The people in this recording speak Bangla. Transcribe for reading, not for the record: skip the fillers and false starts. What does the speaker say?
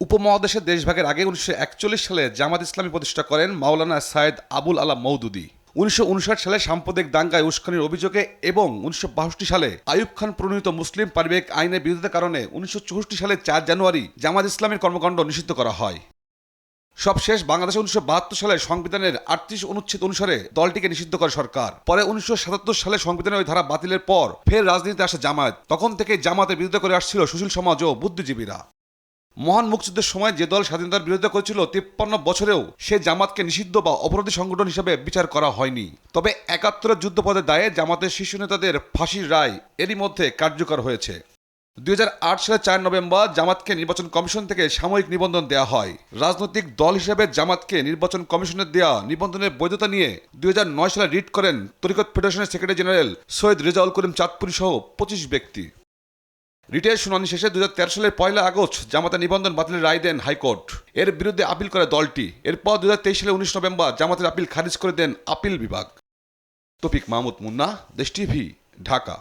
উপমহাদেশের দেশভাগের আগে 1941 সালে জামাত ইসলামী প্রতিষ্ঠা করেন মাওলানা সাইদ আবুল আলা মওদুদী। 1959 সালে সাম্প্রদায়িক দাঙ্গায় উস্কানির অভিযোগে এবং 1962 সালে আইয়ুব খান প্রণীত মুসলিম পারিবারিক আইনের বিরোধিতার কারণে 1964 সালে 4 জানুয়ারি জামাত ইসলামীর কর্মকাণ্ড নিষিদ্ধ করা হয়। সবশেষ বাংলাদেশে 1972 সালে সংবিধানের 38 অনুচ্ছেদ অনুসারে দলটিকে নিষিদ্ধ করে সরকার। পরে 1977 সালে সংবিধানের ওই ধারা বাতিলের পর ফের রাজনীতিতে আসে জামায়াত। তখন থেকে জামায়াতের বিরোধিতা করে আসছিল সুশীল সমাজ ও বুদ্ধিজীবীরা। মহান মুক্তিযুদ্ধের সময় যে দল স্বাধীনতার বিরোধিতা করেছিল 53 বছরেও সে জামাতকে নিষিদ্ধ বা অপরাধী সংগঠন হিসেবে বিচার করা হয়নি। তবে 71 যুদ্ধপথের দায়ে জামাতের শীর্ষ নেতাদের ফাঁসির রায় এরই মধ্যে কার্যকর হয়েছে। 2008 সালে 4 নভেম্বর জামাতকে নির্বাচন কমিশন থেকে সাময়িক নিবন্ধন দেওয়া হয়। রাজনৈতিক দল হিসেবে জামাতকে নির্বাচন কমিশনের দেওয়া নিবন্ধনের বৈধতা নিয়ে 2009 সালে রিট করেন তরিকত ফেডারেশনের সেক্রেটারি জেনারেল সৈয়দ রেজাউল করিম চাঁদপুরী সহ 25 ব্যক্তি। রিটের শুনানি শেষে 2013 সালের 1 আগস্ট জামাতের নিবন্ধন বাতিলের রায় দেন হাইকোর্ট। এর বিরুদ্ধে আপিল করে দলটি। এরপর 2023 সালের 19 নভেম্বর জামাতের আপিল খারিজ করে দেন আপিল বিভাগ। তৌফিক মাহমুদ মুন্না, দেশ টিভি, ঢাকা।